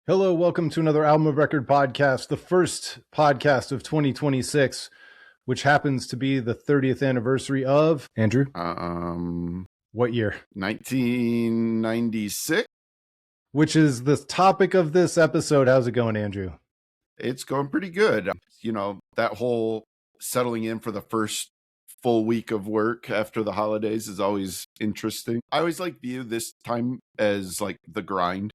Hello, welcome to another Album of Record podcast, the first podcast of 2026, which happens to be the 30th anniversary of, Andrew, what year? 1996. Which is the topic of this episode. How's it going, Andrew? It's going pretty good. You know, that whole settling in for the first full week of work after the holidays is always interesting. I always view this time as like the grind.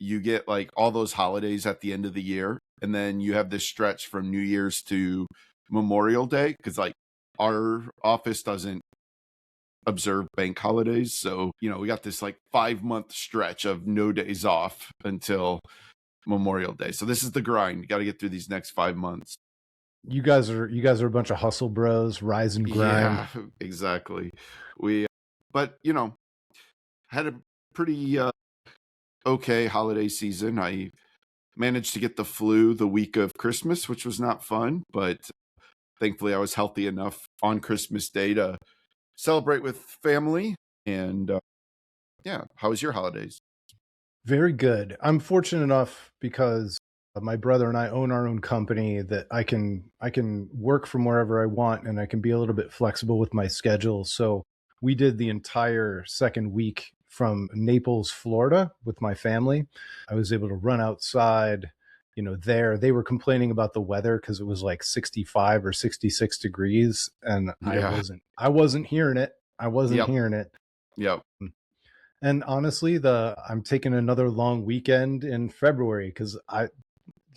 You get like all those holidays at the end of the year, and then you have this stretch from New Year's to Memorial Day, because like our office doesn't observe bank holidays. So, you know, we got this like 5-month stretch of no days off until Memorial Day. So this is the grind. You got to get through these next 5 months. You guys are a bunch of hustle bros, rise and grind. Yeah, exactly. But you know, had a pretty okay holiday season. I managed to get the flu the week of Christmas, which was not fun, but thankfully I was healthy enough on Christmas Day to celebrate with family. And yeah, how was your holidays? Very good. I'm fortunate enough because my brother and I own our own company that I can work from wherever I want, and I can be a little bit flexible with my schedule. So we did the entire second week from Naples, Florida with my family. I was able to run outside, there. They were complaining about the weather because it was like 65 or 66 degrees, and Yeah. I wasn't hearing it. I wasn't Yep. hearing it. Yep. And honestly, I'm taking another long weekend in February because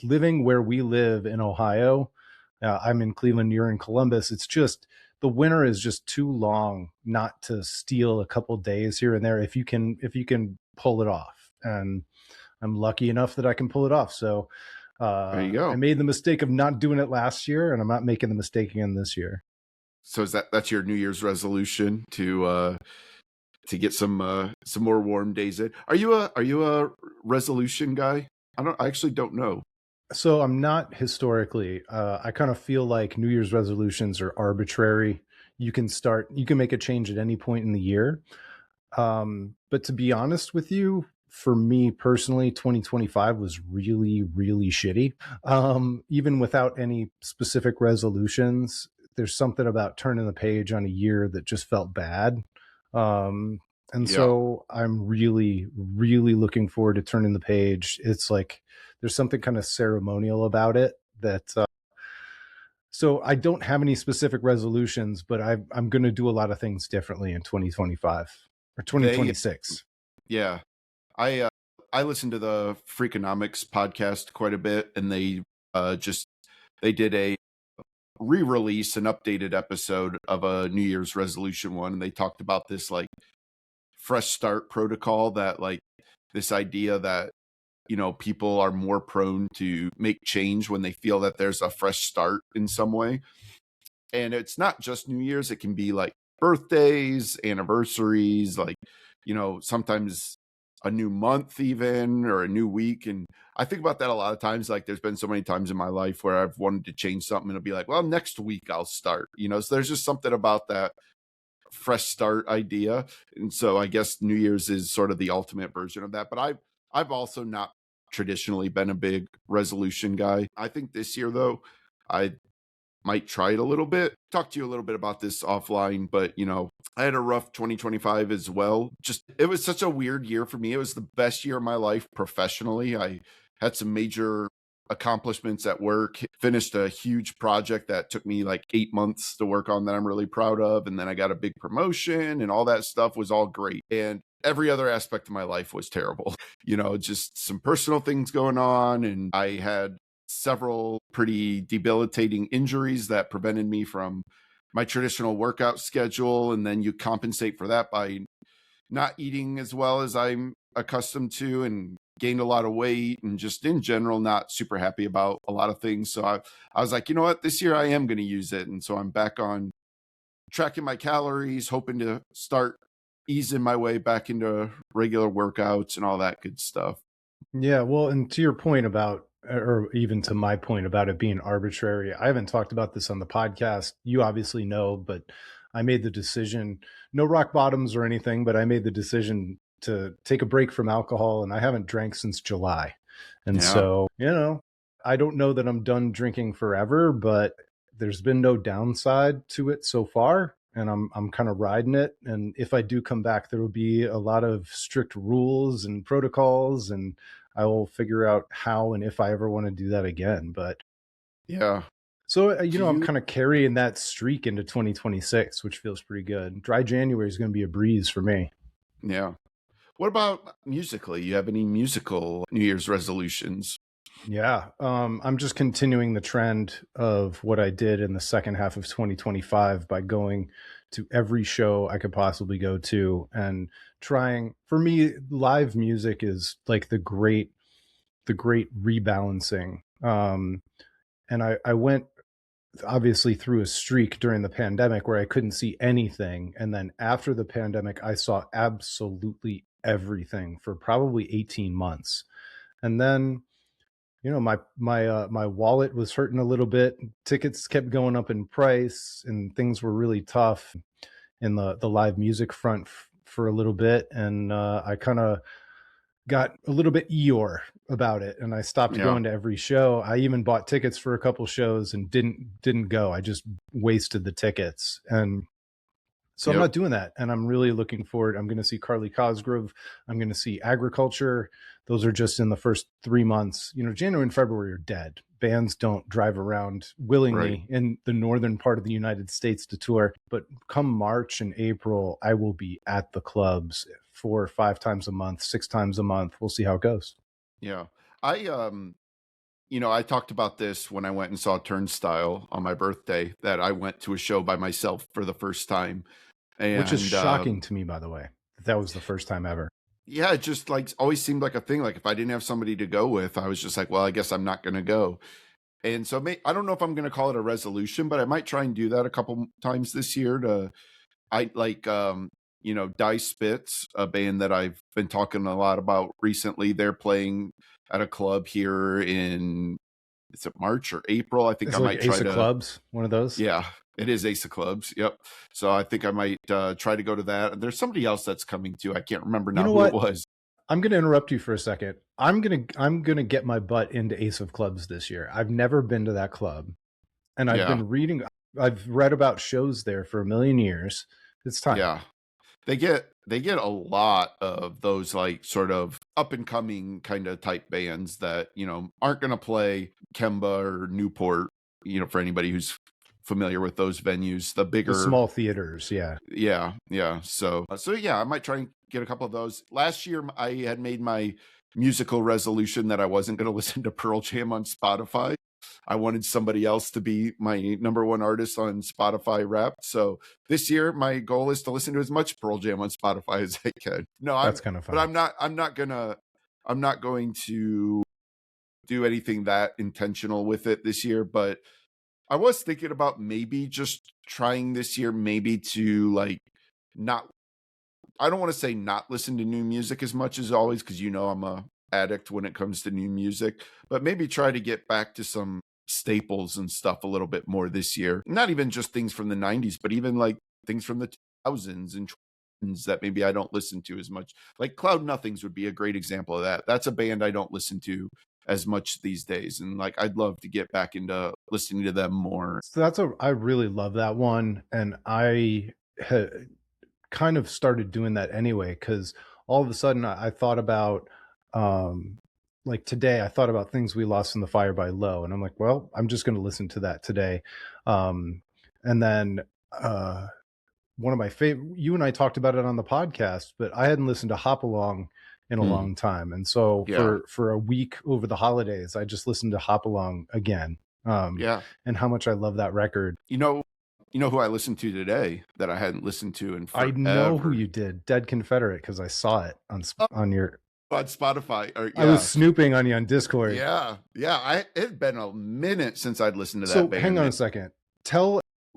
living where we live in Ohio, I'm in Cleveland, you're in Columbus. It's just the winter is just too long not to steal a couple days here and there if you can pull it off. And I'm lucky enough that I can pull it off. So There you go. I made the mistake of not doing it last year, and I'm not making the mistake again this year. So that's your New Year's resolution to get some more warm days in? Are you a resolution guy? I actually don't know. So I'm not historically. I kind of feel like New Year's resolutions are arbitrary. You can make a change at any point in the year. But to be honest with you, for me personally, 2025 was really, really shitty. Even without any specific resolutions, there's something about turning the page on a year that just felt bad. And Yeah. so I'm really, really looking forward to turning the page. It's like there's something kind of ceremonial about it so I don't have any specific resolutions, but I'm going to do a lot of things differently in 2025 or 2026. Yeah. I listened to the Freakonomics podcast quite a bit, and they did a re-release, an updated episode of a New Year's resolution one, and they talked about this like fresh start protocol, that like this idea that, you know, people are more prone to make change when they feel that there's a fresh start in some way. And it's not just New Year's, it can be like birthdays, anniversaries, like, you know, sometimes a new month even, or a new week. And I think about that a lot of times. Like there's been so many times in my life where I've wanted to change something and it'll be like, well, next week I'll start, you know. So there's just something about that fresh start idea. And so I guess New Year's is sort of the ultimate version of that. But I've also not traditionally been a big resolution guy. I think this year though, I might try it a little bit. Talk to you a little bit about this offline, but you know, I had a rough 2025 as well. Just it was such a weird year for me. It was the best year of my life professionally. I had some major accomplishments at work, finished a huge project that took me like 8 months to work on that I'm really proud of, and then I got a big promotion, and all that stuff was all great. And every other aspect of my life was terrible. You know, just some personal things going on, and I had several pretty debilitating injuries that prevented me from my traditional workout schedule. And then you compensate for that by not eating as well as I'm accustomed to, and gained a lot of weight, and just in general not super happy about a lot of things. So I was like, you know what, this year I am going to use it. And so I'm back on tracking my calories, hoping to start easing my way back into regular workouts and all that good stuff. Yeah, well, and to your point about, or even to my point about it being arbitrary, I haven't talked about this on the podcast. You obviously know, but I made the decision, no rock bottoms or anything, but I made the decision to take a break from alcohol, and I haven't drank since July. And Yeah. so, I don't know that I'm done drinking forever, but there's been no downside to it so far. And I'm kind of riding it. And if I do come back, there will be a lot of strict rules and protocols, and I will figure out how and if I ever want to do that again. But Yeah. so, Do I'm you kind of carrying that streak into 2026, which feels pretty good. Dry January is going to be a breeze for me. yeah. What about musically? You have any musical New Year's resolutions? Yeah. I'm just continuing the trend of what I did in the second half of 2025 by going to every show I could possibly go to and trying. For me, live music is like the great rebalancing. And I went obviously through a streak during the pandemic where I couldn't see anything. And then after the pandemic, I saw absolutely everything for probably 18 months. And then, my wallet was hurting a little bit. Tickets kept going up in price and things were really tough in the live music front for a little bit. And I kind of got a little bit Eeyore about it, and I stopped Yeah. going to every show. I even bought tickets for a couple shows and didn't go. I just wasted the tickets. And so I'm Yep. not doing that. And I'm really looking forward. I'm going to see Carly Cosgrove. I'm going to see Agriculture. Those are just in the first 3 months. January and February are dead. Bands don't drive around Right. willingly in the northern part of the United States to tour. But come March and April, I will be at the clubs 4 or 5 times a month, 6 times a month. We'll see how it goes. Yeah. I I talked about this when I went and saw Turnstile on my birthday, that I went to a show by myself for the first time. Which is And shocking to me, by the way. That was the first time ever. yeah, it just like always seemed like a thing. Like if I didn't have somebody to go with, I was just like, well, I guess I'm not going to go. And so I don't know if I'm going to call it a resolution, but I might try and do that a couple times this year. I like, Dice Spits, a band that I've been talking a lot about recently. They're playing at a club here in, is it March or April? I think It's I like might try Ace of to, Clubs, one of those. yeah, it is Ace of Clubs. Yep. So I think I might try to go to that. There's somebody else that's coming too. I can't remember You now know who it what? was. I'm going to interrupt you for a second. I'm going to get my butt into Ace of Clubs this year. I've never been to that club, and Yeah. I've read about shows there for a million years. It's time. Yeah. They get a lot of those like sort of up and coming kind of type bands that, aren't going to play Kemba or Newport, for anybody who's familiar with those venues, the The bigger. small theaters, yeah. Yeah, yeah. So yeah, I might try and get a couple of those. Last year I had made my musical resolution that I wasn't going to listen to Pearl Jam on Spotify. I wanted somebody else to be my number one artist on Spotify Wrapped. So this year, my goal is to listen to as much Pearl Jam on Spotify as I can. No, That's kind of but fun. I'm not going to do anything that intentional with it this year. But I was thinking about maybe just trying this year, maybe to like not, I don't want to say not listen to new music as much as always, because I'm a addict when it comes to new music, but maybe try to get back to some staples and stuff a little bit more this year. Not even just things from the 90s, but even like things from the 2000s and 20s that maybe I don't listen to as much. Like Cloud Nothings would be a great example of that. That's a band I don't listen to as much these days, and like I'd love to get back into listening to them more. So I really love that one, and I had kind of started doing that anyway because all of a sudden I thought about, like today I thought about Things We Lost in the Fire by Low, and I'm like, well, I'm just going to listen to that today. And then uh, one of my favorite, you and I talked about it on the podcast, but I hadn't listened to Hop Along in a Hmm. long time, and so Yeah. for a week over the holidays I just listened to Hop Along again. Yeah. And how much I love that record. You know, you know who I listened to today that I hadn't listened to in I know who forever? you did, Dead Confederate, because I saw it Oh, on your. on Spotify. Or I was yeah. snooping on you on Discord. Yeah. Yeah. It'd been a minute since I'd listened to that So hang band. on a second.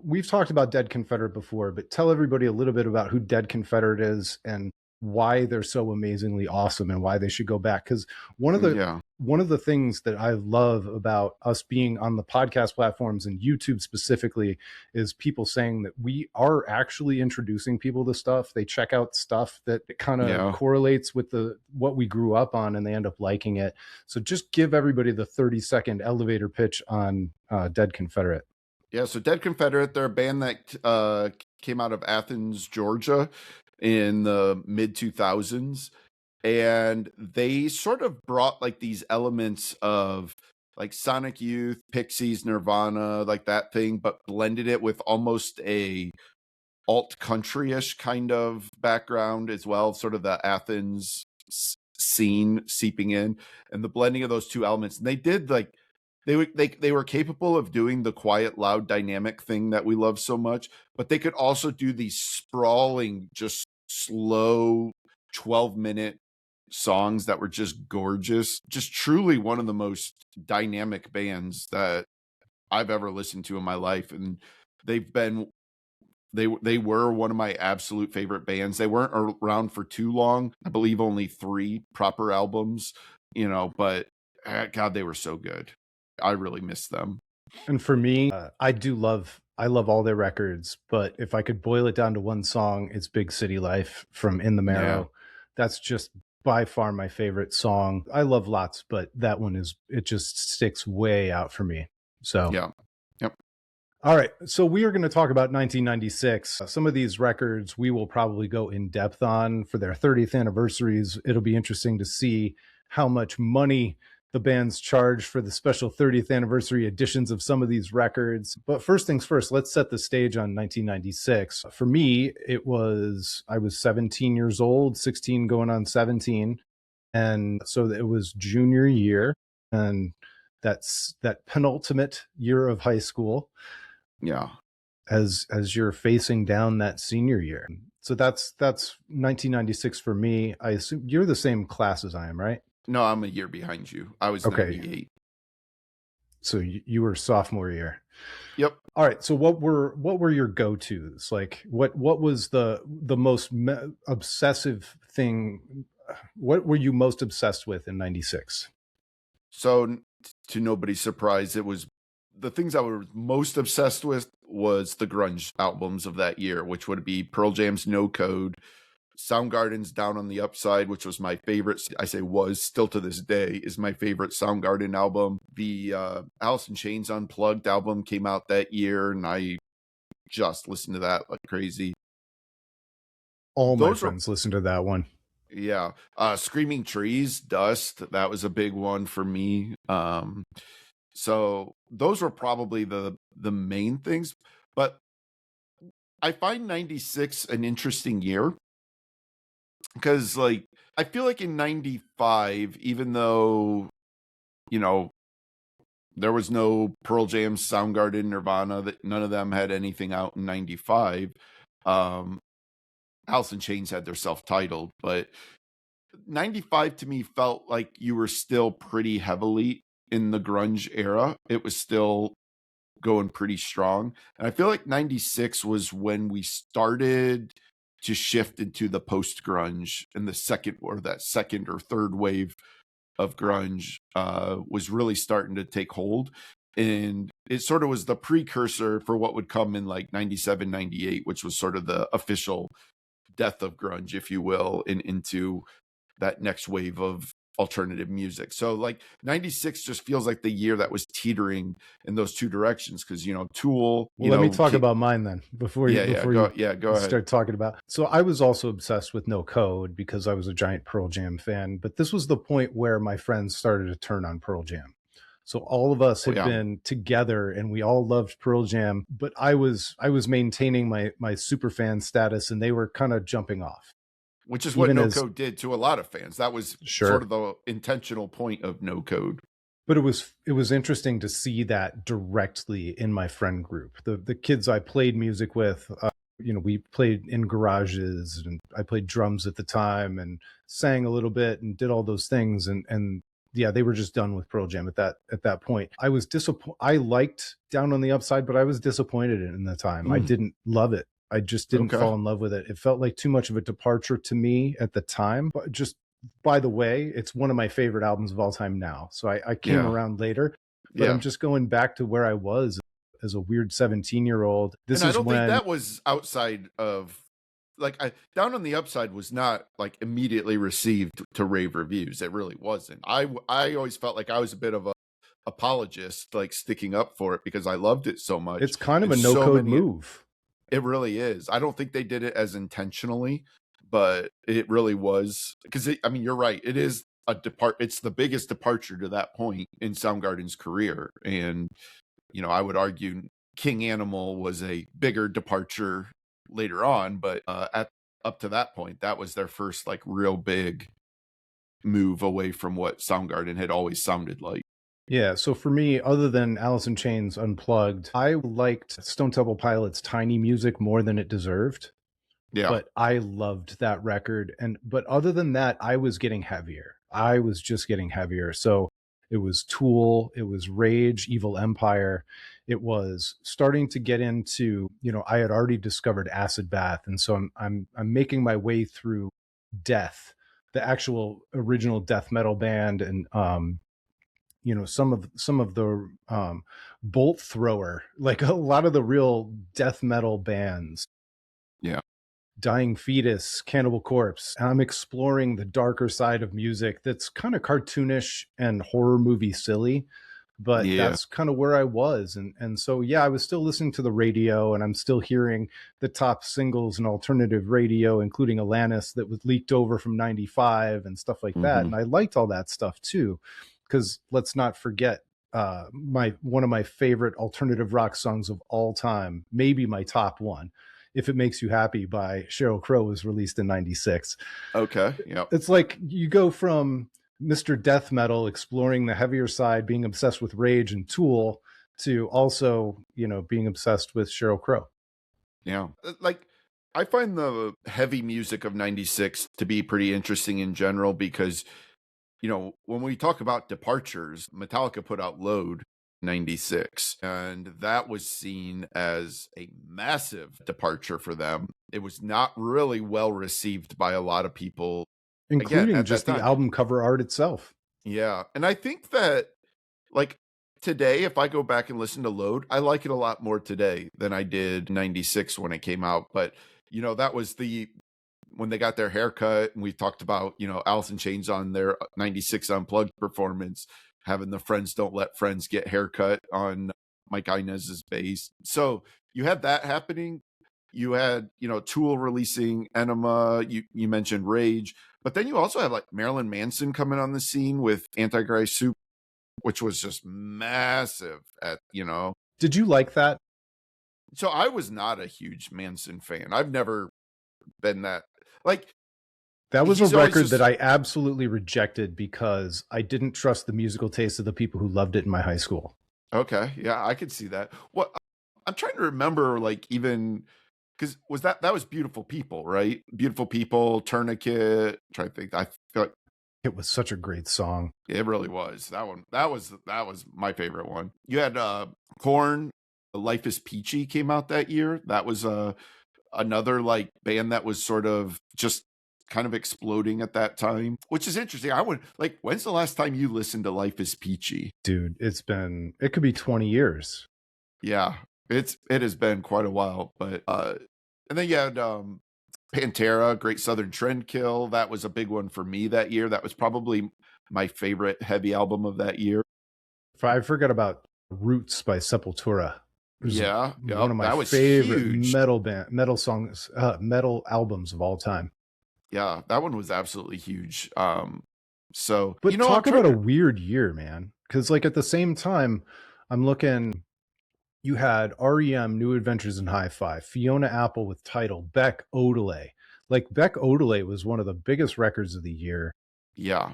We've talked about Dead Confederate before, but tell everybody a little bit about who Dead Confederate is and why they're so amazingly awesome and why they should go back. Because one of the Yeah. one of the things that I love about us being on the podcast platforms and YouTube specifically is people saying that we are actually introducing people to stuff. They check out stuff that kind of Yeah. correlates with what we grew up on, and they end up liking it. So just give everybody the 30-second elevator pitch on Dead Confederate. Yeah, so Dead Confederate, they're a band that came out of Athens, Georgia in the mid 2000s. And they sort of brought like these elements of like Sonic Youth, Pixies, Nirvana, like that thing, but blended it with almost a alt country-ish kind of background as well, sort of the Athens scene seeping in, and the blending of those two elements. And they did like they were capable of doing the quiet, loud, dynamic thing that we love so much, but they could also do these sprawling, just slow 12-minute songs that were just gorgeous. Just truly one of the most dynamic bands that I've ever listened to in my life. And they've been they were one of my absolute favorite bands. They weren't around for too long. I believe only 3 proper albums, but God, they were so good. I really miss them. And for me, I love all their records, but if I could boil it down to one song, it's Big City Life from In the Yeah. Marrow. That's just by far my favorite song. I love lots, but that one it just sticks way out for me. So, Yeah. Yep. all right. So we are going to talk about 1996. Some of these records we will probably go in depth on for their 30th anniversaries. It'll be interesting to see how much money the bands charge for the special 30th anniversary editions of some of these records. But first things first, let's set the stage on 1996. For me, I was 17 years old, 16 going on 17. And so it was junior year, and that's that penultimate year of high school. Yeah. As you're facing down that senior year. So that's 1996 for me. I assume you're the same class as I am, right? No, I'm a year behind you. I was Okay. 98. So you were sophomore year. Yep. All right. So what were your go-tos? Like what was the most obsessive thing? What were you most obsessed with in 96? So to nobody's surprise, it was the things I was most obsessed with was the grunge albums of that year, which would be Pearl Jam's No Code, Soundgarden's Down on the Upside, which was my favorite. I say was, still to this day, is my favorite Soundgarden album. The Alice in Chains Unplugged album came out that year, and I just listened to that like crazy. All my friends listened to that one. Yeah. Screaming Trees, Dust, that was a big one for me. So those were probably the main things. But I find 96 an interesting year because like I feel like in 95, even though there was no Pearl Jam, Soundgarden, Nirvana, that none of them had anything out in 95. Alice in Chains had their self-titled, but 95 to me felt like you were still pretty heavily in the grunge era. It was still going pretty strong. And I feel like 96 was when we started to shift into the post-grunge, and that second or third wave of grunge was really starting to take hold. And it sort of was the precursor for what would come in like 97, 98, which was sort of the official death of grunge, if you will, into that next wave of alternative music. So like 96 just feels like the year that was teetering in those two directions because Tool. Well, let me talk about mine then before you go ahead. Start talking about. So I was also obsessed with No Code because I was a giant Pearl Jam fan, but this was the point where my friends started to turn on Pearl Jam. So all of us had been together and we all loved Pearl Jam, but I was maintaining my super fan status and they were kind of jumping off. Which is what No Code did to a lot of fans. That was sort of the intentional point of No Code. But it was interesting to see that directly in my friend group. The kids I played music with, we played in garages and I played drums at the time and sang a little bit and did all those things. And yeah, they were just done with Pearl Jam at that point. I was disappointed. I liked Down on the Upside, but I was disappointed in the time. I didn't love it. I just didn't Okay. fall in love with it. It felt like too much of a departure to me at the time. But just by the way, it's one of my favorite albums of all time now. So I came Yeah. around later, but I'm Yeah. just going back to where I was as a weird 17-year-old. And This I is don't think when that was outside of like Down on the Upside was not like immediately received to rave reviews. It really wasn't. I always felt like I was a bit of a apologist, like sticking up for it because I loved it so much. it's kind of And a no so code many move. it really is. I don't think they did it as intentionally, but it really was because I mean, you're right. It is it's the biggest departure to that point in Soundgarden's career. And, I would argue King Animal was a bigger departure later on, but at up to that point, that was their first like real big move away from what Soundgarden had always sounded like. Yeah, so for me, other than Alice in Chains Unplugged, I liked Stone Temple Pilots' Tiny Music more than it deserved, Yeah. but I loved that record. But other than that, I was getting heavier. I was just getting heavier. So it was Tool, it was Rage, Evil Empire. It was starting to get into, I had already discovered Acid Bath, and so I'm making my way through Death, the actual original death metal band, and some of the Bolt Thrower, like a lot of the real death metal bands, Yeah. Dying Fetus, Cannibal Corpse. And I'm exploring the darker side of music that's kind of cartoonish and horror movie silly, but Yeah. that's kind of where I was. And so yeah, I was still listening to the radio, and I'm still hearing the top singles in alternative radio, including Alanis that was leaked over from 95 and stuff like that. Hmm. And I liked all that stuff too, because let's not forget my one of my favorite alternative rock songs of all time, maybe my top one, "If It Makes You Happy" by Sheryl Crow, was released in 96. Okay. Yep. It's like you go from Mr. Death Metal exploring the heavier side, being obsessed with Rage and Tool, to also, being obsessed with Sheryl Crow. Yeah. Like I find the heavy music of 96 to be pretty interesting in general because, when we talk about departures, Metallica put out Load 96, and that was seen as a massive departure for them. It was not really well received by a lot of people, again, Including at that just the time. album cover art itself. Yeah. And I think that, like, today, if I go back and listen to Load, I like it a lot more today than I did 96 when it came out. But, that was when they got their haircut, and we talked about, Alice in Chains on their 96 Unplugged performance, having the Friends Don't Let Friends Get Haircut on Mike Inez's bass. So you had that happening. You had, Tool releasing Enema. You mentioned Rage. But then you also had like Marilyn Manson coming on the scene with Antichrist Soup, which was just massive Did you like that? So I was not a huge Manson fan. I've never been that, like, That was a he's always record just that I absolutely rejected because I didn't trust the musical taste of the people who loved it in my high school. okay. Yeah, I could see that. What I'm trying to remember, like, even because that was Beautiful People, right? Beautiful People, Tourniquet. I'm trying to think. I feel like It was such a great song. it really was that one. That was my favorite one. You had Korn. Life is Peachy came out that year. That was another like band that was sort of just kind of exploding at that time, which is interesting. I would like, when's the last time you listened to Life is Peachy? Dude, it could be 20 years. Yeah, it has been quite a while, but and then you had Pantera, Great Southern Trendkill. That was a big one for me that year. That was probably my favorite heavy album of that year. I forgot about Roots by Sepultura. It was Yeah, one yep, of my that was favorite huge. metal albums of all time. Yeah, that one was absolutely huge. So But I'm talk trying about a to. weird year, man. Because like at the same time, I'm looking. You had REM, New Adventures in Hi-Fi, Fiona Apple with Tidal, Beck Odelay. Like Beck Odelay was one of the biggest records of the year. Yeah,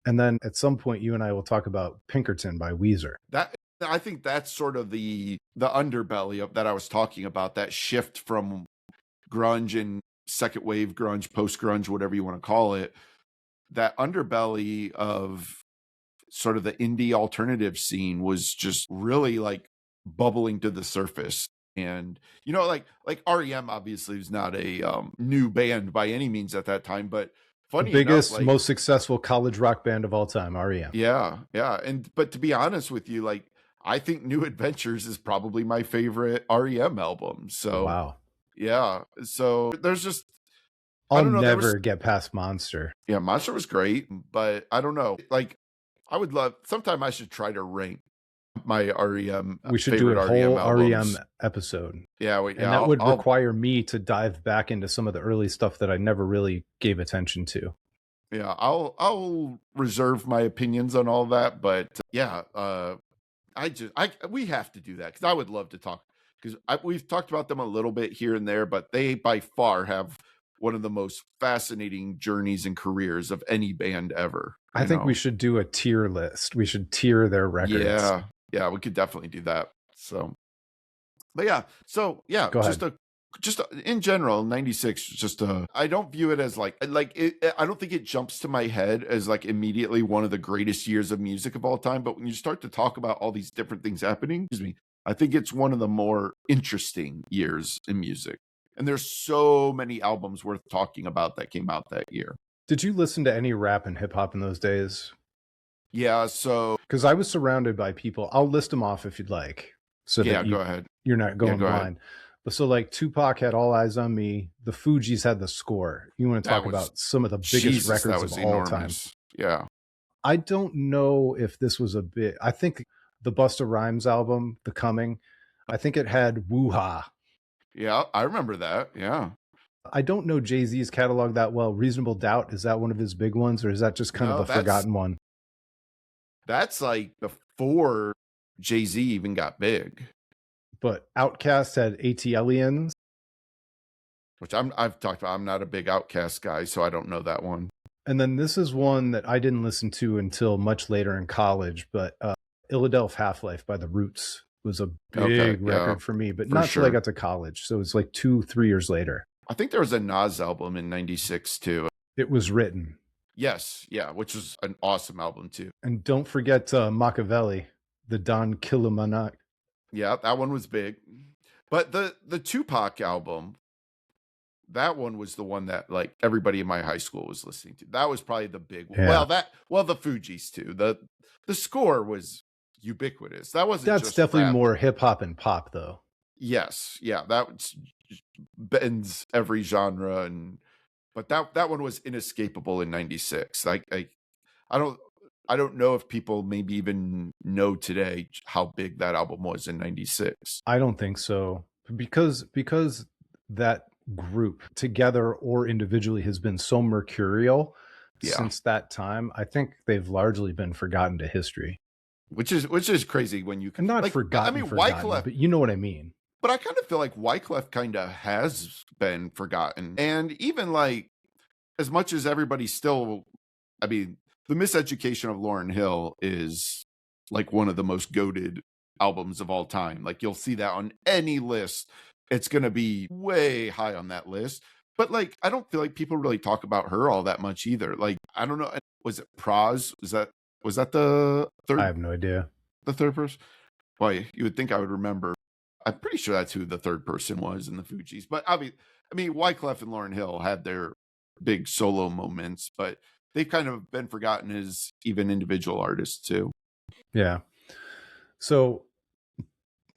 And then at some point, you and I will talk about Pinkerton by Weezer. that I think that's sort of the underbelly of that I was talking about, that shift from grunge and second wave grunge, post grunge, whatever you want to call it. That underbelly of sort of the indie alternative scene was just really like bubbling to the surface. And like REM obviously was not a new band by any means at that time, but The funny enough, biggest, like most successful college rock band of all time, REM. yeah, yeah. And but to be honest with you, like I think New Adventures is probably my favorite REM album. So Wow. yeah. So there's just I I'll don't know, there was never get past Monster. yeah, Monster was great, but I don't know. Like I would love sometime I should try to rank my REM We should do favorite a REM whole albums. REM episode. Yeah, wait, And yeah, that would I'll require me to dive back into some of the early stuff that I never really gave attention to. yeah, I'll reserve my opinions on all that, but yeah, I we have to do that because I would love to talk because we've talked about them a little bit here and there, but they by far have one of the most fascinating journeys and careers of any band ever. I think we should do a tier list. We should tier their records. Yeah, yeah, we could definitely do that. So, but yeah, so yeah, Go ahead. just in general, 96, just I don't view it as like I don't think it jumps to my head as like immediately one of the greatest years of music of all time. But when you start to talk about all these different things happening, excuse me, I think it's one of the more interesting years in music. And there's so many albums worth talking about that came out that year. Did you listen to any rap and hip hop in those days? Yeah, so Because I was surrounded by people. I'll list them off if you'd like. So yeah, that go ahead. you're not going go ahead. blind. But so like Tupac had All Eyes on Me. The Fugees had The Score. You want to talk about some of the biggest Jesus, records of all time. enormous. Yeah. I don't know if this was a bit. I think the Busta Rhymes album, The Coming, I think it had Woo-Ha. Yeah, I remember that. Yeah. I don't know Jay-Z's catalog that well. Reasonable Doubt, is that one of his big ones, or is that just kind of a forgotten one? That's like before Jay-Z even got big. But Outkast had ATLians, which I've talked about. I'm not a big Outkast guy, so I don't know that one. And then this is one that I didn't listen to until much later in college, but Philadelphia Half-Life by The Roots was a big record for me, but not until I got to college. So it's like 2-3 years later. I think there was a Nas album in 96 too. It Was Written. Yes, yeah, which was an awesome album too. And don't forget Machiavelli, the Don Kilamanak. Yeah, that one was big. But the Tupac album, that one was the one that like everybody in my high school was listening to. That was probably the big one. Yeah. Well, the Fugees too. The Score was ubiquitous. That's definitely rap. More hip hop and pop though. Yes, yeah, that bends every genre, but that one was inescapable in 96. Like I don't know if people maybe even know today how big that album was in 96. I don't think so, because that group together or individually has been so mercurial since that time. I think they've largely been forgotten to history, which is crazy when you can not like, forgotten. I mean, Wyclef, but you know what I mean. But I kind of feel like Wyclef kind of has been forgotten, and even like as much as everybody still, I mean, The Miseducation of Lauryn Hill is like one of the most goated albums of all time. Like you'll see that on any list. It's going to be way high on that list. But like, I don't feel like people really talk about her all that much either. Like, I don't know. Was it Praz? Was that the third? I have no idea. The third person? Boy, you would think I would remember. I'm pretty sure that's who the third person was in the Fugees. But I mean, Wyclef and Lauryn Hill had their big solo moments, but they've kind of been forgotten as even individual artists too. Yeah. So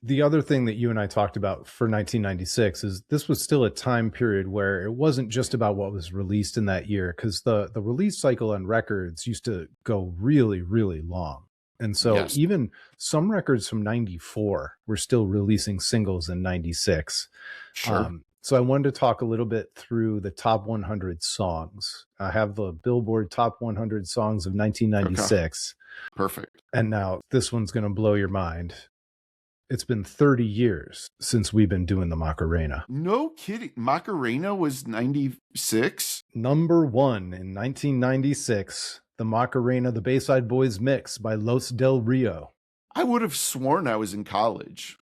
the other thing that you and I talked about for 1996 is this was still a time period where it wasn't just about what was released in that year, because the release cycle on records used to go really, really long. And so even some records from 94 were still releasing singles in 96. Sure. So I wanted to talk a little bit through the top 100 songs. I have the Billboard top 100 songs of 1996. Okay. Perfect. And now this one's going to blow your mind. It's been 30 years since we've been doing the Macarena. No kidding. Macarena was 96? Number 1 in 1996. The Macarena, the Bayside Boys mix by Los Del Rio. I would have sworn I was in college.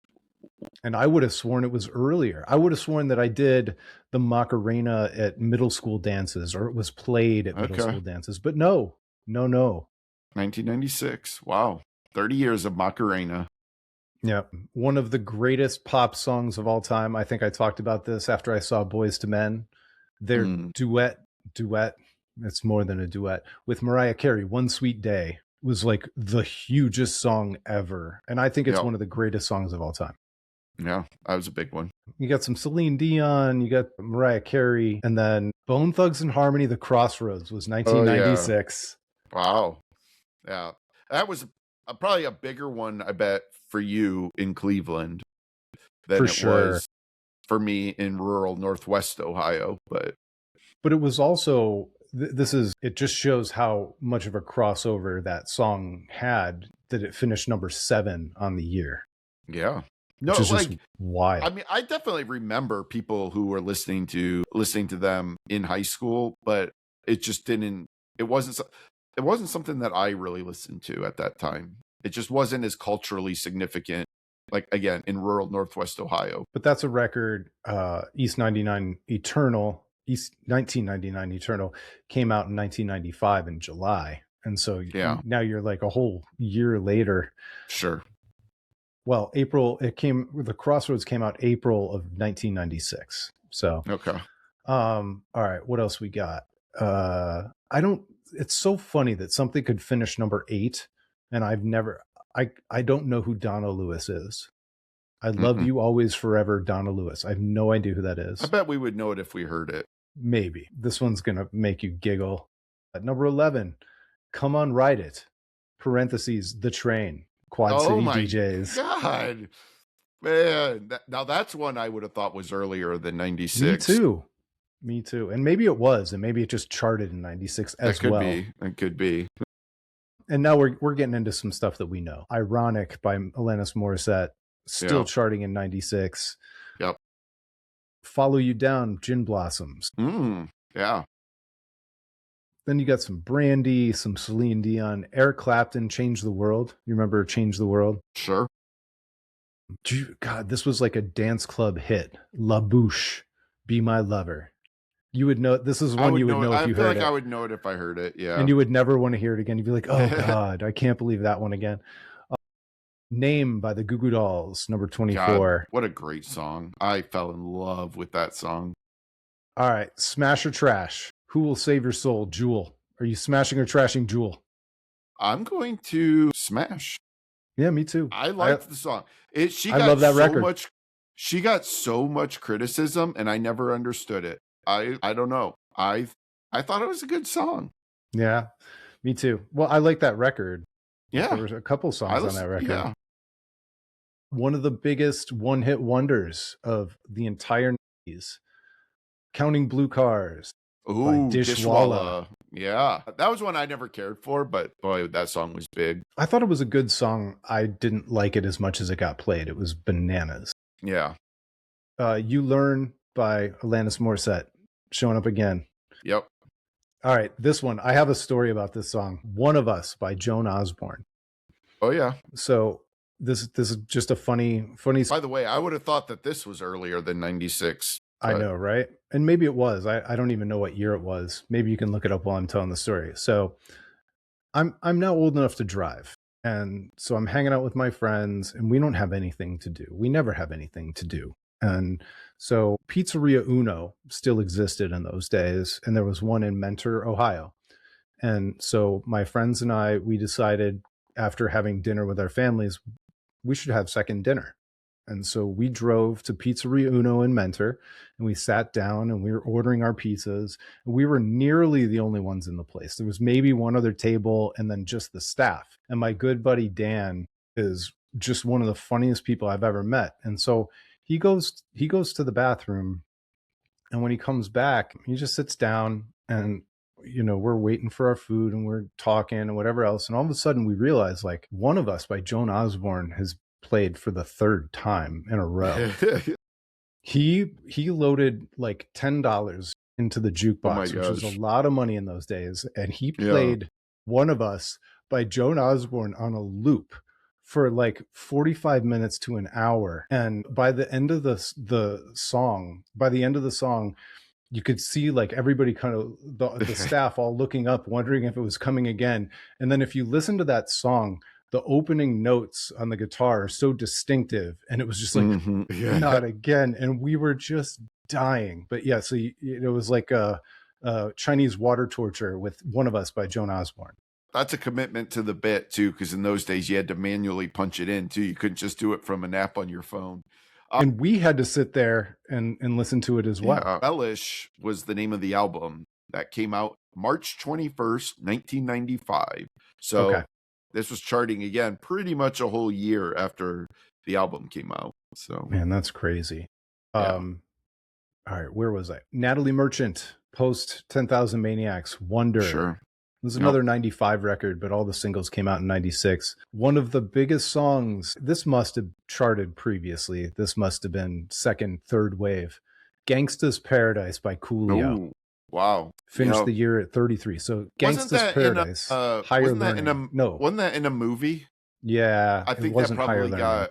And I would have sworn it was earlier. I would have sworn that I did the Macarena at middle school dances, or it was played at middle school dances. But no. 1996. Wow. 30 years of Macarena. Yeah. One of the greatest pop songs of all time. I think I talked about this after I saw Boys to Men. Their duet, it's more than a duet, with Mariah Carey, One Sweet Day, was like the hugest song ever. And I think it's one of the greatest songs of all time. Yeah, that was a big one. You got some Celine Dion, you got Mariah Carey, and then Bone Thugs and Harmony, The Crossroads was 1996. Oh, yeah. Wow. Yeah. That was probably a bigger one, I bet, for you in Cleveland than it was for me in rural Northwest Ohio. But it was also, it just shows how much of a crossover that song had, that it finished number 7 on the year. Yeah. No, which is like, just wild. I mean, I definitely remember people who were listening to them in high school, but it just it wasn't something that I really listened to at that time. It just wasn't as culturally significant, like, again, in rural Northwest Ohio. But that's a record. East 1999 Eternal came out in 1995 in July. And so now you're like a whole year later. Sure. Well, The Crossroads came out April of 1996. So, okay. All right. What else we got? It's so funny that something could finish number 8, and I don't know who Donna Lewis is. I Love You Always Forever, Donna Lewis. I have no idea who that is. I bet we would know it if we heard it. Maybe. This one's going to make you giggle. At number 11, Come On Ride It, parentheses, The Train, Quad City DJs. God, man. Now that's one I would have thought was earlier than 96. Me too. And maybe it was, and maybe it just charted in 96 as well. That could be. And now we're getting into some stuff that we know. Ironic by Alanis Morissette, still charting in 96. Yep. Follow You Down, Gin Blossoms. Yeah. Then you got some Brandy, some Celine Dion, Eric Clapton, Change the World. You remember Change the World? Sure. God, this was like a dance club hit. La Bouche, Be My Lover. You would know, this is one you would know if you heard it. I feel like I would know it if I heard it, yeah. And you would never want to hear it again. You'd be like, oh God, I can't believe that one again. Name by the Goo Goo Dolls, number 24. God, what a great song. I fell in love with that song. All right, Smash or Trash. Who Will Save Your Soul, Jewel? Are you smashing or trashing Jewel? I'm going to smash. Yeah, me too. I liked the song. I love that record. She got so much criticism, and I never understood it. I don't know. I thought it was a good song. Yeah, me too. Well, I like that record. Yeah. There was a couple songs on that record. Yeah. One of the biggest one-hit wonders of the entire 90s, Counting Blue Cars by Dishwalla. Yeah. That was one I never cared for, but boy, that song was big. I thought it was a good song. I didn't like it as much as it got played. It was bananas. Yeah. You Learn by Alanis Morissette, showing up again. Yep. All right, this one. I have a story about this song. One of Us by Joan Osborne. Oh, yeah. So this is just a funny. By the way, I would have thought that this was earlier than 96. I know, right? And maybe it was. I don't even know what year it was. Maybe you can look it up while I'm telling the story. So I'm now old enough to drive. And so I'm hanging out with my friends, and we don't have anything to do. We never have anything to do. And so Pizzeria Uno still existed in those days, and there was one in Mentor, Ohio. And so my friends and I, we decided after having dinner with our families, we should have second dinner. And so we drove to Pizzeria Uno in Mentor, and we sat down and we were ordering our pizzas. We were nearly the only ones in the place. There was maybe one other table and then just the staff. And my good buddy Dan is just one of the funniest people I've ever met. And so he goes to the bathroom, and when he comes back, he just sits down, and we're waiting for our food and we're talking and whatever else. And all of a sudden we realize, like, One of Us by Joan Osborne has played for the third time in a row. He loaded like $10 into the jukebox, which was a lot of money in those days, and he played One of Us by Joan Osborne on a loop for like 45 minutes to an hour. And by the end of the song, you could see like everybody kind of the staff all looking up, wondering if it was coming again. And then if you listen to that song the opening notes on the guitar are so distinctive, and it was just like, Yeah. not again, and we were just dying. But yeah, so it was like a Chinese water torture with One of Us by Joan Osborne. That's a commitment to the bit too, because in those days you had to manually punch it in too. You couldn't just do it from an app on your phone. And we had to sit there and listen to it as well. Yeah. Bellish was the name of the album that came out March 21st, 1995. So Okay. this was charting again pretty much a whole year after the album came out. So Man, that's crazy. Yeah. All right, where was I? Natalie Merchant, post 10,000 Maniacs, Wonder. Sure. This is another 95 record, but all the singles came out in 96. One of the biggest songs, this must have charted previously. This must have been second, third wave. Gangsta's Paradise by Coolio. Oh, wow. Finished the year at 33. So Gangsta's Paradise, Higher Learning. Wasn't that in a movie? Yeah. I think that probably got,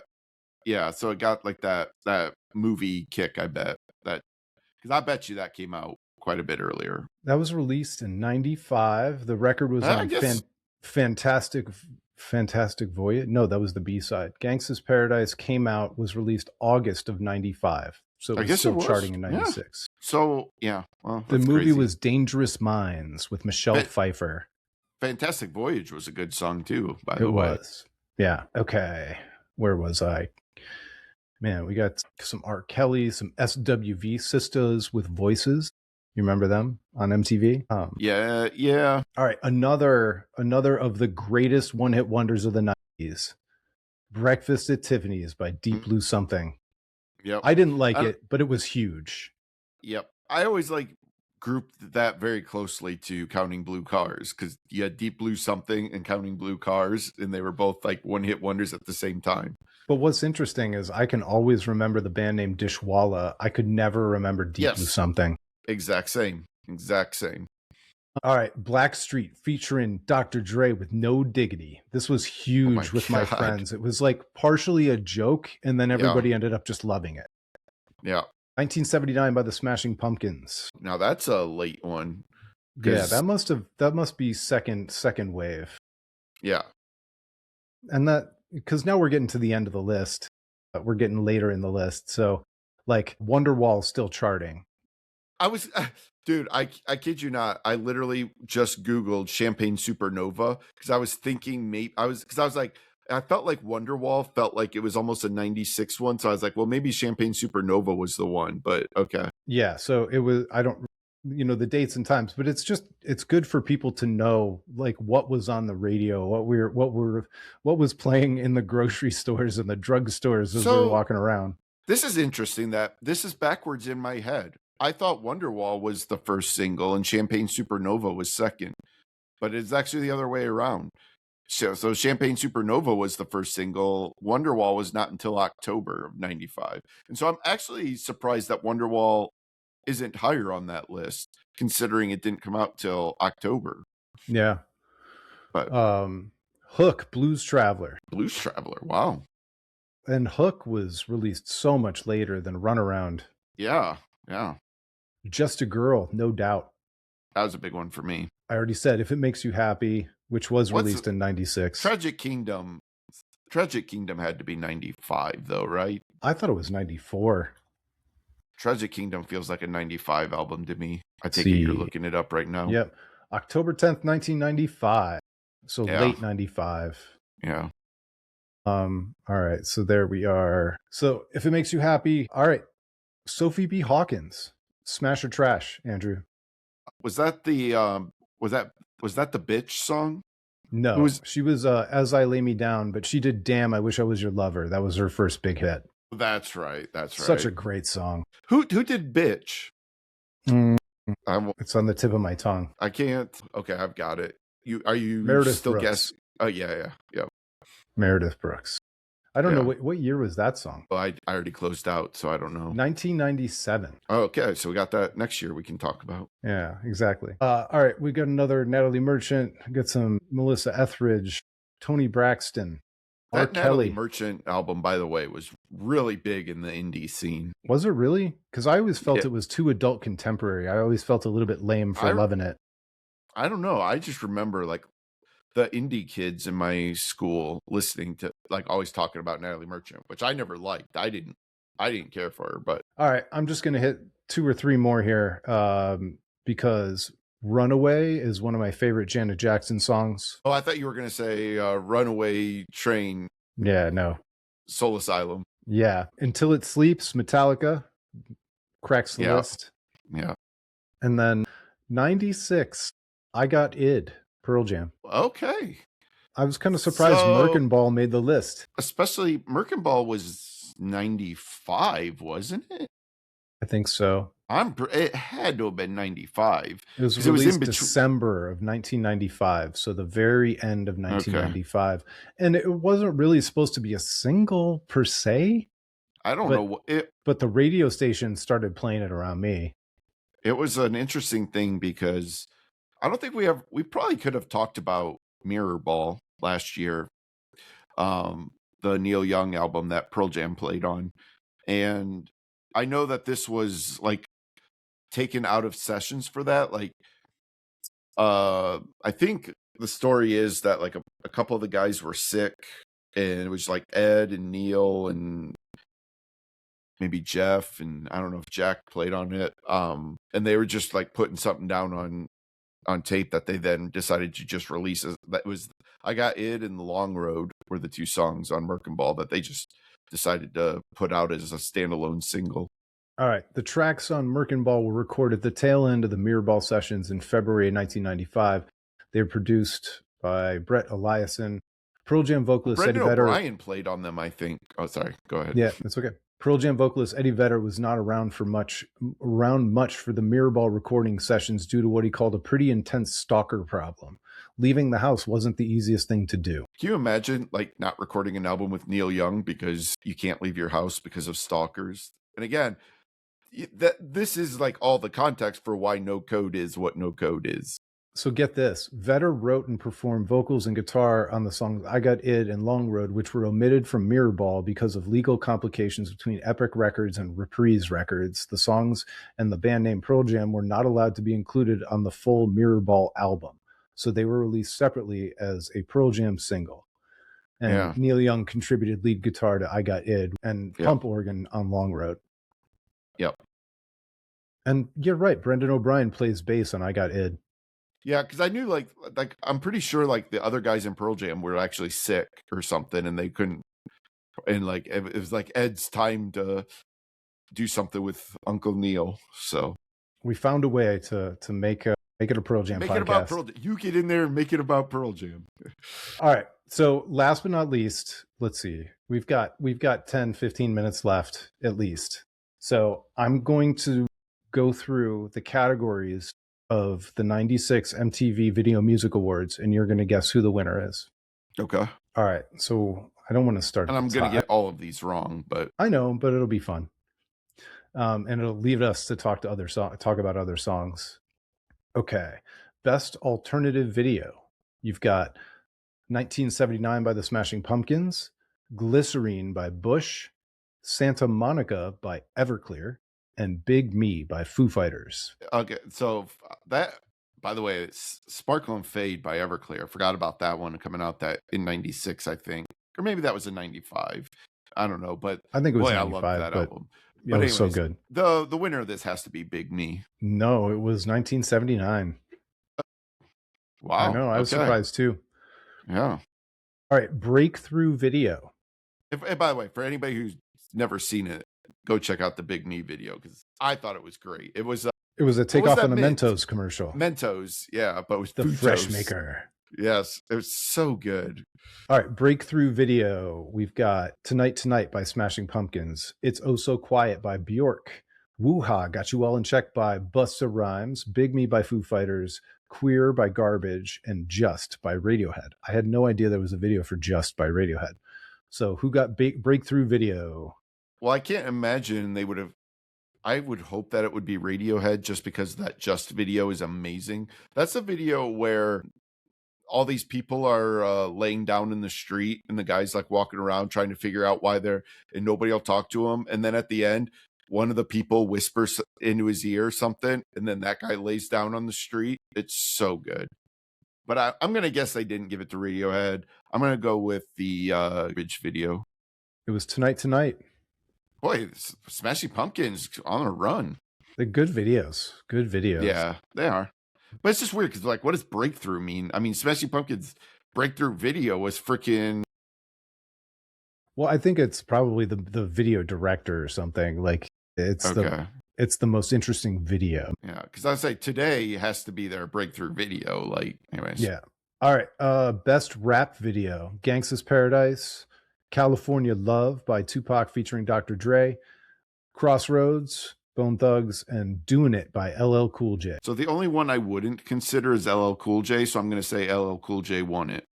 so it got like that movie kick, I bet. Because I bet you that came out quite a bit earlier. That was released in 95. The record was on Fantastic Voyage. No, that was the B-side. Gangsta's Paradise came out, was released August of 95. So it was still charting in 96. Yeah. So, yeah. Well, the movie was Dangerous Minds with Michelle Pfeiffer. Fantastic Voyage was a good song too, by the way. It was. Yeah. Okay. Where was I? Man, we got some R. Kelly, some SWV Sisters with Voices. You remember them on MTV? Yeah. All right, another of the greatest one-hit wonders of the 90s. Breakfast at Tiffany's by Deep Blue Something. Yep. I didn't like it, but it was huge. Yep. I always grouped that very closely to Counting Blue Cars, because you had Deep Blue Something and Counting Blue Cars, and they were both like one-hit wonders at the same time. But what's interesting is I can always remember the band name Dishwalla. I could never remember Deep Blue Something. Exact same. All right, Blackstreet featuring Dr. Dre with No Diggity. This was huge with my friends. It was like partially a joke, and then everybody ended up just loving it. Yeah. 1979 by the Smashing Pumpkins. Now that's a late one. Yeah, that must be second wave. Yeah. And that, because now we're getting to the end of the list. We're getting later in the list. So like Wonderwall's still charting. Dude, I kid you not. I literally just Googled Champagne Supernova because I was thinking I felt like Wonderwall felt like it was almost a 96 one. So I was like, well, maybe Champagne Supernova was the one, but okay. Yeah. So it was, I don't, the dates and times, but it's good for people to know like what was on the radio, what was playing in the grocery stores and the drug stores as we were walking around. This is interesting that this is backwards in my head. I thought Wonderwall was the first single and Champagne Supernova was second, but it's actually the other way around. So Champagne Supernova was the first single. Wonderwall was not until October of 95. And so I'm actually surprised that Wonderwall isn't higher on that list, considering it didn't come out till October. Yeah. But Hook, Blues Traveler. Wow. And Hook was released so much later than Runaround. Yeah. Just a Girl, No Doubt. That was a big one for me. I already said If It Makes You Happy, which was released in 96. Tragic Kingdom had to be 95 though, right? I thought it was 94. Tragic Kingdom feels like a 95 album to me. I take it you're looking it up right now. Yep. October 10th, 1995. So late 95. Yeah. All right. So there we are. So If It Makes You Happy. All right. Sophie B. Hawkins. Smash or Trash, Andrew? Was that the was that the Bitch song? No, she was As I Lay Me Down, but she did Damn, I Wish I Was Your Lover. That was her first big hit. That's right. Such a great song. Who did Bitch? It's on the tip of my tongue. I can't. Okay, I've got it. Are you Meredith still Brooks. guessing? Oh yeah. Meredith Brooks. I don't know what year was that song. Well, I already closed out, so I don't know. 1997. Oh, okay, so we got that next year we can talk about. Yeah, exactly. All right, we got another Natalie Merchant. Got some Melissa Etheridge, Tony Braxton, R. That Natalie Kelly. Merchant album, by the way, was really big in the indie scene. Was it really? Because I always felt it was too adult contemporary. I always felt a little bit lame for loving it. I don't know. I just remember the indie kids in my school listening to, like, always talking about Natalie Merchant, which I never liked. I didn't care for her, but All right, I'm just gonna hit 2 or 3 more here, because "Runaway" is one of my favorite Janet Jackson songs. oh, I thought you were gonna say Runaway Train, Yeah, no. Soul Asylum. Yeah, "Until It Sleeps," Metallica, cracks the Yeah, list. yeah. And then 96, "I Got Id," Pearl Jam. Okay. I was kinda surprised So, Merkenball made the list. especially Merkenball was 95, wasn't it? I think so. It had to have been 95 It was because it was in released between. December of 1995, so the very end of Okay. 1995, and it wasn't really supposed to be a single per se, I don't know but what it but the radio station started playing it around me. it was an interesting thing because I don't think we probably could have talked about Mirror Ball last year, the Neil Young album that Pearl Jam played on. And I know that this was like taken out of sessions for that. Like, I think the story is that like a couple of the guys were sick, and it was like Ed and Neil and maybe Jeff, and I don't know if Jack played on it. And they were just like putting something down on tape that they then decided to just release. That was I Got It and The Long Road were the two songs on Merkenball that they just decided to put out as a standalone single. All right, the tracks on Merkenball were recorded at the tail end of the Mirrorball sessions in February 1995. They were produced by Brett Eliason. Pearl Jam vocalist Eddie Brendan Vedder. O'Brien played on them, I think. Oh, sorry. Go ahead. Yeah, that's okay. Pearl Jam vocalist Eddie Vedder was not around much for the Mirrorball recording sessions due to what he called a pretty intense stalker problem. Leaving the house wasn't the easiest thing to do. Can you imagine like not recording an album with Neil Young because you can't leave your house because of stalkers? And again, this is like all the context for why No Code is what No Code is. So get this, Vedder wrote and performed vocals and guitar on the songs I Got Id and Long Road, which were omitted from Mirrorball because of legal complications between Epic Records and Reprise Records. The songs and the band name Pearl Jam were not allowed to be included on the full Mirrorball album, so they were released separately as a Pearl Jam single. And Neil Young contributed lead guitar to I Got Id and pump organ on Long Road. Yep. And you're right, Brendan O'Brien plays bass on I Got Id. Yeah, because I knew like I'm pretty sure like the other guys in Pearl Jam were actually sick or something, and they couldn't. And like it was like Ed's time to do something with Uncle Neil. So we found a way to make it a Pearl Jam podcast. Make it about Pearl Jam. You get in there and make it about Pearl Jam. All right. So last but not least, let's see. We've got 10, 15 minutes left at least. So I'm going to go through the categories of the 96 MTV Video Music Awards, and you're going to guess who the winner is. Okay. All right. So I don't want to start. And I'm going to get all of these wrong, but I know, but it'll be fun. And it'll leave us to talk about other songs. Okay. Best Alternative Video. You've got 1979 by the Smashing Pumpkins, Glycerine by Bush, Santa Monica by Everclear, and Big Me by Foo Fighters. Okay, so that, by the way, it's Sparkle and Fade by Everclear. I forgot about that one coming out that in 96, I think. Or maybe that was in 95. I don't know, but I think it was 95, I loved that album. But it was so good. The winner of this has to be Big Me. No, it was 1979. Wow. I know, I was surprised too. Yeah. All right, Breakthrough Video. And by the way, for anybody who's never seen it, go check out the Big Me video because I thought it was great. It was a takeoff on the Mentos commercial. Mentos, yeah, but it was the Fresh Maker. Yes, it was so good. All right, Breakthrough Video. We've got Tonight Tonight by Smashing Pumpkins. It's Oh So Quiet by Bjork. Woo-Ha, Got You All in Check by Busta Rhymes. Big Me by Foo Fighters. Queer by Garbage. And Just by Radiohead. I had no idea there was a video for Just by Radiohead. So who got Breakthrough Video? Well, I can't imagine they would have. I would hope that it would be Radiohead just because that Just video is amazing. That's a video where all these people are laying down in the street and the guy's like walking around trying to figure out why they're, and nobody will talk to him. And then at the end, one of the people whispers into his ear something, and then that guy lays down on the street. It's so good. but I'm gonna guess they didn't give it to Radiohead. I'm gonna go with the Grunge video. It was Tonight Tonight. Boy, Smashing Pumpkins on a run. They're good videos. Good videos. Yeah, they are. But it's just weird because, like, what does breakthrough mean? I mean, Smashing Pumpkins' breakthrough video was freaking. Well, I think it's probably the video director or something. Like it's the most interesting video. Yeah, because I say today has to be their breakthrough video. Like, anyways. Yeah. All right. Best rap video: Gangsta's Paradise, California Love by Tupac featuring Dr. Dre, Crossroads, Bone Thugs, and Doing It by LL Cool J. So the only one I wouldn't consider is LL Cool J. So I'm going to say LL Cool J won it.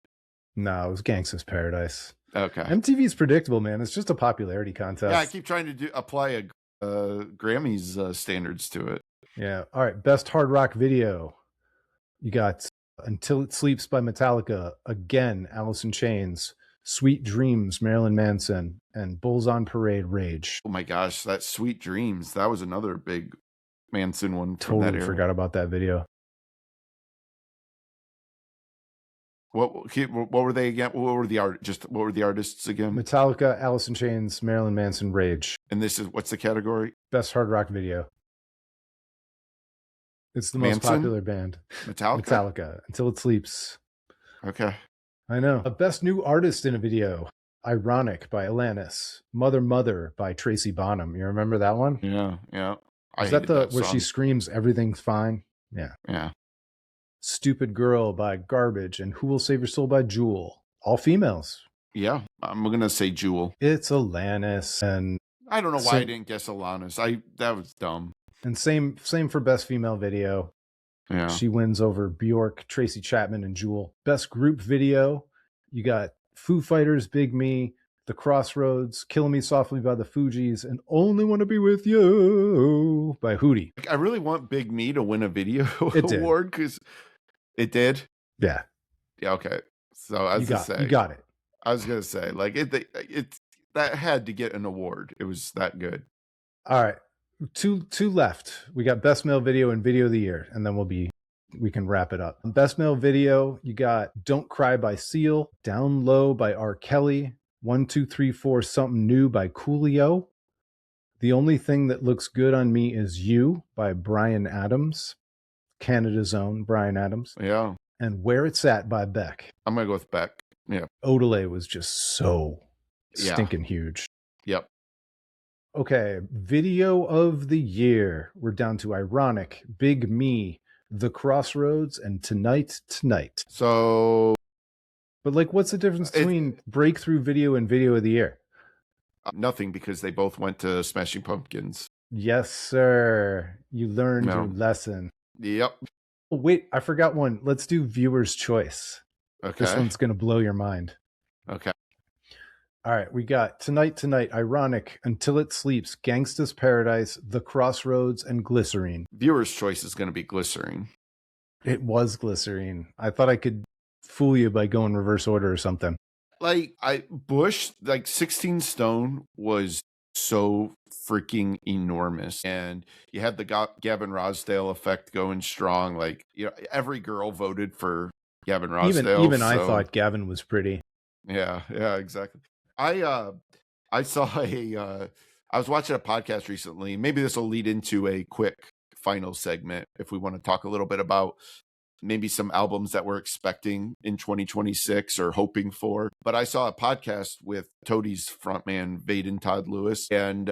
No, it was Gangsta's Paradise. Okay. MTV's predictable, man. It's just a popularity contest. Yeah, I keep trying to apply a Grammys standards to it. Yeah. All right. Best hard rock video. You got Until It Sleeps by Metallica, Again, Alice in Chains, Sweet Dreams, Marilyn Manson, and Bulls on Parade, Rage. Oh my gosh, that Sweet Dreams. That was another big Manson one. Totally forgot about that video. What were they again? What were the artists again? Metallica, Alice in Chains, Marilyn Manson, Rage. And this is, what's the category? Best hard rock video. It's the most popular band. Metallica, Until It Sleeps. Okay. I know. Best new artist in a video. Ironic by Alanis. Mother Mother by Tracy Bonham. You remember that one? Yeah. Is that where she screams everything's fine? Yeah. Yeah. Stupid Girl by Garbage and Who Will Save Your Soul by Jewel. All females. Yeah, I'm gonna say Jewel. It's Alanis, and I don't know why I didn't guess Alanis. That was dumb. And same for best female video. Yeah, she wins over Bjork, Tracy Chapman, and Jewel. Best group video, you got Foo Fighters, Big Me, The Crossroads, Kill Me Softly by the Fugees, and Only Want to Be With You by Hootie. I really want Big Me to win a video award because it did. Yeah. Yeah. Okay. So I was you got it. I was gonna say, like, it that had to get an award. It was that good. All right. Two left. We got best male video and video of the year, and then we can wrap it up. Best male video, you got Don't Cry by Seal, Down Low by R. Kelly, 1 2 3 4 Something New by Coolio, The Only Thing That Looks Good on Me Is You by Bryan Adams, Canada's own Bryan Adams. Yeah. And Where It's At by Beck. I'm gonna go with Beck. Yeah. Odelay was just so stinking huge. Yep. Okay, video of the year. We're down to Ironic, Big Me, The Crossroads, and Tonight Tonight. So, but like, what's the difference between breakthrough video and video of the year? Nothing, because they both went to Smashing Pumpkins. Yes, sir. You learned your lesson. Yep. Oh, wait, I forgot one. Let's do viewer's choice. Okay. This one's going to blow your mind. Okay. All right, we got Tonight Tonight, Ironic, Until It Sleeps, Gangsta's Paradise, The Crossroads, and Glycerine. Viewer's choice is going to be Glycerine. It was Glycerine. I thought I could fool you by going reverse order or something. Like, Bush, like 16 Stone was so freaking enormous. And you had the Gavin Rossdale effect going strong. Like, you know, every girl voted for Gavin Rossdale. Even I thought Gavin was pretty. Yeah, exactly. I saw I was watching a podcast recently. Maybe this will lead into a quick final segment if we want to talk a little bit about maybe some albums that we're expecting in 2026 or hoping for. But I saw a podcast with Toadies frontman Vaden Todd Lewis, and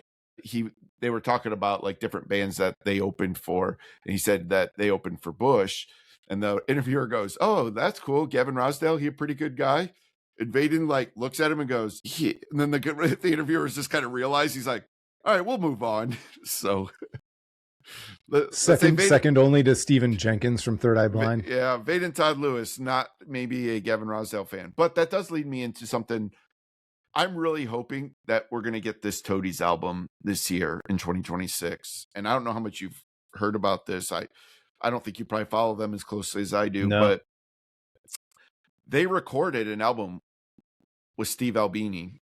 they were talking about like different bands that they opened for, and he said that they opened for Bush, and the interviewer goes, "Oh, that's cool, Gavin Rossdale, he a pretty good guy." And Vaden like looks at him and goes, "Yeah." And then the interviewers just kind of realize, he's like, "All right, we'll move on." So second only to Stephen Jenkins from Third Eye Blind. Yeah, Vaden Todd Lewis, not maybe a Gavin Rossdale fan, but that does lead me into something. I'm really hoping that we're going to get this Toadies album this year in 2026. And I don't know how much you've heard about this. I don't think you probably follow them as closely as I do, but they recorded an album with Steve Albini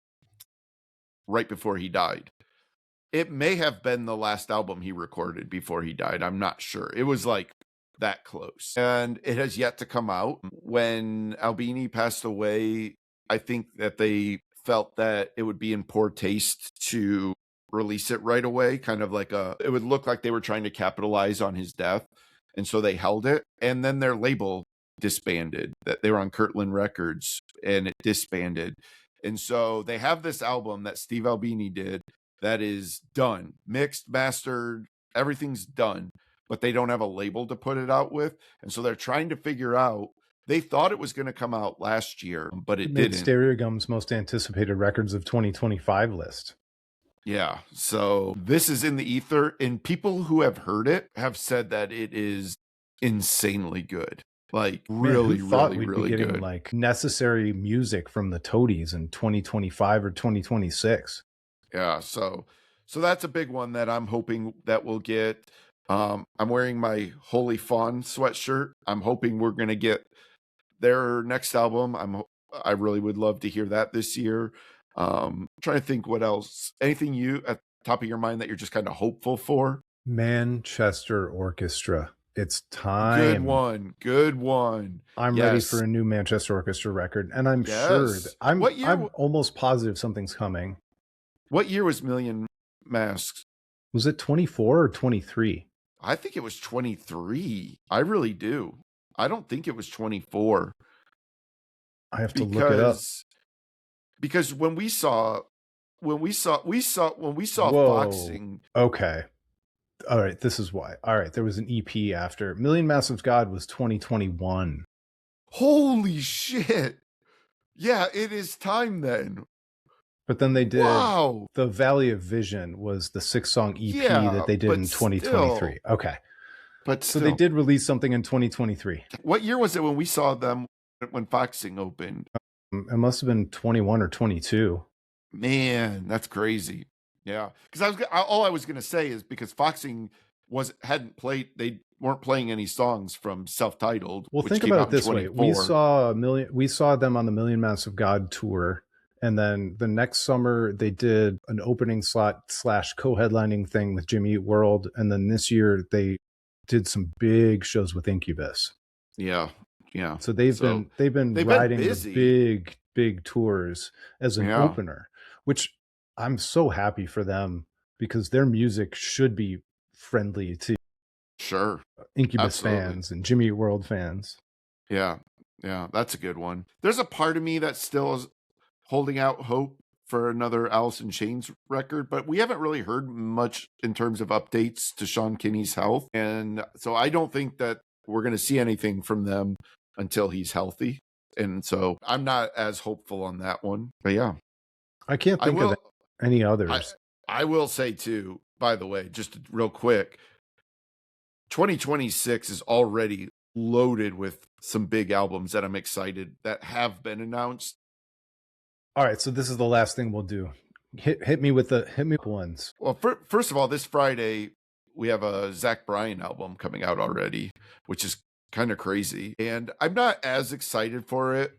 right before he died. It may have been the last album he recorded before he died. I'm not sure. It was like that close. And it has yet to come out. When Albini passed away, I think that they felt that it would be in poor taste to release it right away, kind of like it would look like they were trying to capitalize on his death. And so they held it. And then their label disbanded, that they were on Kirtland Records, and it disbanded. And so they have this album that Steve Albini did that is done, mixed, mastered, everything's done, but they don't have a label to put it out with. And so they're trying to figure out, they thought it was going to come out last year, but it made didn't. Stereogum's most anticipated records of 2025 list. Yeah. So this is in the ether, and people who have heard it have said that it is insanely good. Like, really, who thought we'd really be getting good. like necessary music from the Toadies in 2025 or 2026. Yeah. So that's a big one that I'm hoping that we'll get. I'm wearing my Holy Fawn sweatshirt. I'm hoping we're going to get their next album. I really would love to hear that this year. Trying to think what else. Anything you at the top of your mind that you're just kind of hopeful for? Manchester Orchestra. It's time. Good one. I'm ready for a new Manchester Orchestra record, and I'm sure that I'm almost positive something's coming. What year was Million Masks? Was it 24 or 23? I think it was 23. I really do. I don't think it was 24. I have to look it up. Because when we saw Whoa. Foxing. Okay. All right, this is why. All right, there was an EP after. Million Masks of God was 2021. Holy shit. Yeah, it is time then. But then they did The Valley of Vision was the 6-song EP that they did in 2023. Still, okay. But so they did release something in 2023. What year was it when we saw them when Foxing opened? It must have been 21 or 22. Man, that's crazy. Yeah, because all I was going to say is because Foxing hadn't played, they weren't playing any songs from Self-Titled. Well, think about it this way: we saw them on the Million Masks of God tour, and then the next summer they did an opening slot / co-headlining thing with Jimmy Eat World, and then this year they did some big shows with Incubus. Yeah. So they've been riding the big tours as an opener, which I'm so happy for them because their music should be friendly to Incubus fans and Jimmy Eat World fans. Yeah, that's a good one. There's a part of me that still is holding out hope for another Alice in Chains record, but we haven't really heard much in terms of updates to Sean Kinney's health, and so I don't think that we're going to see anything from them until he's healthy, and so I'm not as hopeful on that one. But yeah, I can't think of any others. I will say too, by the way, just real quick, 2026 is already loaded with some big albums that I'm excited that have been announced. All right, so this is the last thing we'll do. Hit me with ones. Well, first of all, this Friday we have a Zach Bryan album coming out already, which is kind of crazy, and I'm not as excited for it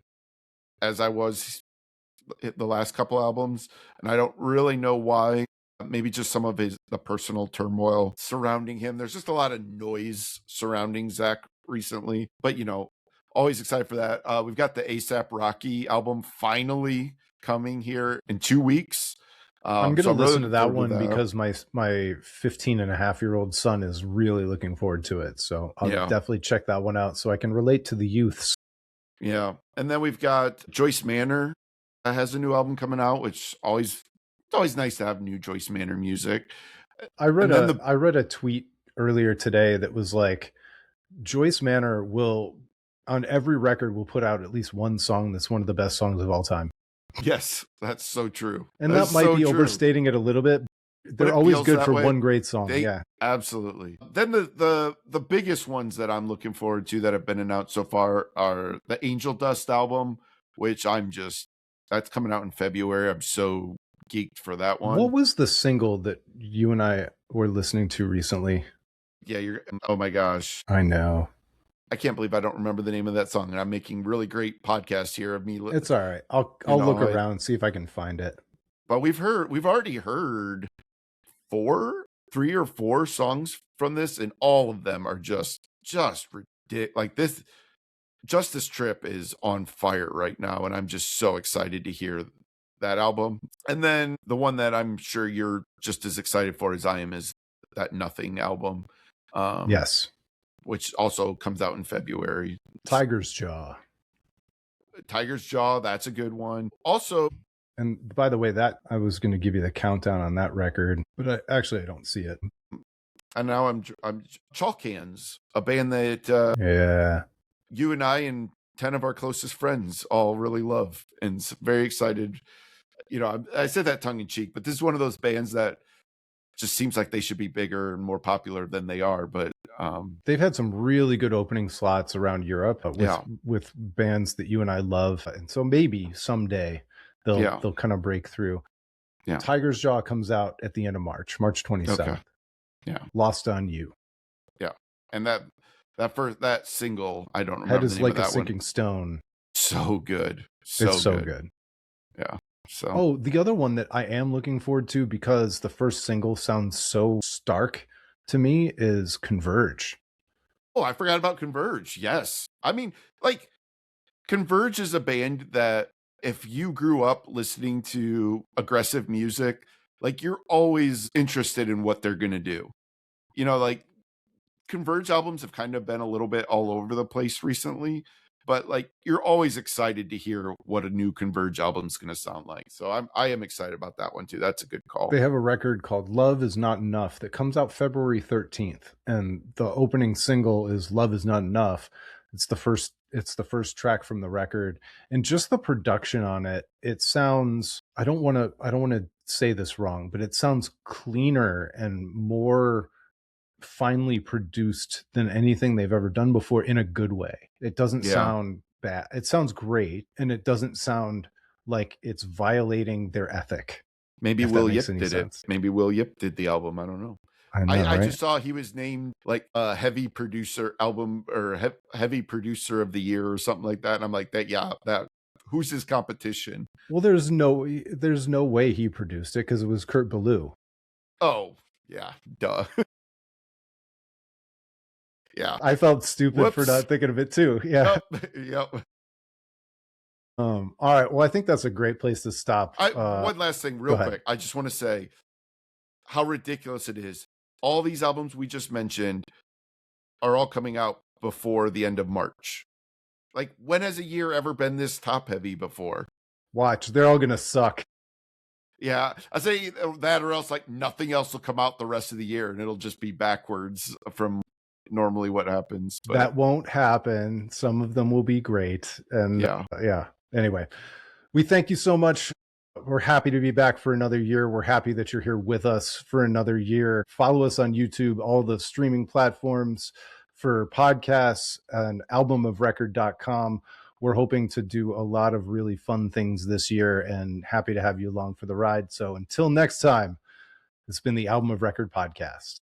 as I was the last couple albums, and I don't really know why. Maybe just some of the personal turmoil surrounding him. There's just a lot of noise surrounding Zach recently, but always excited for that. We've got the ASAP Rocky album finally coming here in 2 weeks. I'm going to listen to that one because my 15-and-a-half-year-old son is really looking forward to it. So I'll definitely check that one out so I can relate to the youths. Yeah. And then we've got Joyce Manor has a new album coming out, which it's always nice to have new Joyce Manor music. I read a tweet earlier today that was like, Joyce Manor will, on every record, will put out at least one song that's one of the best songs of all time. Yes, that's so true. And that might be overstating it a little bit. They're always good for one great song. Absolutely. Then the biggest ones that I'm looking forward to that have been announced so far are the Angel Dust album, which that's coming out in February. I'm so geeked for that one. What was the single that you and I were listening to recently? Yeah, oh my gosh. I know. I can't believe I don't remember the name of that song, and I'm making really great podcast here of me. It's all right. I'll look around and see if I can find it. But we've already heard 3 or 4 songs from this, and all of them are just just ridiculous. Like this Justice Trip is on fire right now, and I'm just so excited to hear that album. And then the one that I'm sure you're just as excited for as I am is that Nothing album, Yes. which also comes out in February. Tiger's Jaw. Tiger's Jaw, that's a good one. Also, and by the way, that I was going to give you the countdown on that record, but I don't see it. And now I'm Chalk Cans, a band that yeah, you and I and 10 of our closest friends all really love, and very excited. You know, I said that tongue in cheek, but this is one of those bands that just seems like they should be bigger and more popular than they are. But they've had some really good opening slots around Europe with bands that you and I love, and so maybe someday they'll kind of break through. Yeah, Tiger's Jaw comes out at the end of March 27th. Okay. Yeah, Lost on You. Yeah, and that single, I don't remember. Head is the name like of a that sinking one. stone. So good. It's so good. Yeah. So the other one that I am looking forward to, because the first single sounds so stark to me, is Converge. Oh, I forgot about Converge. Yes. I mean, like, Converge is a band that if you grew up listening to aggressive music, like, you're always interested in what they're going to do. You know, like, Converge albums have kind of been a little bit all over the place recently, but like, you're always excited to hear what a new Converge album is going to sound like. So I am excited about that one too. That's a good call. They have a record called Love Is Not Enough that comes out February 13th, and the opening single is Love Is Not Enough. It's the first track from the record, and just the production on it, it sounds, I don't want to say this wrong, but it sounds cleaner and more finely produced than anything they've ever done before, in a good way. It doesn't sound bad. It sounds great, and it doesn't sound like it's violating their ethic. Maybe Will Yip did it. Maybe Will Yip did the album. I don't know. I just saw he was named like a heavy producer album or heavy producer of the year or something like that. And I'm like, that who's his competition? Well, there's no way he produced it, because it was Kurt Ballou. Oh yeah, duh. Yeah, I felt stupid for not thinking of it too. Yeah. Yep. All right. Well, I think that's a great place to stop. One last thing, real quick. I just want to say how ridiculous it is. All these albums we just mentioned are all coming out before the end of March. Like, when has a year ever been this top heavy before? Watch, they're all gonna suck. Yeah, I say that, or else like nothing else will come out the rest of the year, and it'll just be backwards from normally what happens. But that won't happen. Some of them will be great. And yeah. Anyway, we thank you so much. We're happy to be back for another year. We're happy that you're here with us for another year. Follow us on YouTube, all the streaming platforms for podcasts, and albumofrecord.com. We're hoping to do a lot of really fun things this year, and happy to have you along for the ride. So until next time, it's been the Album of Record podcast.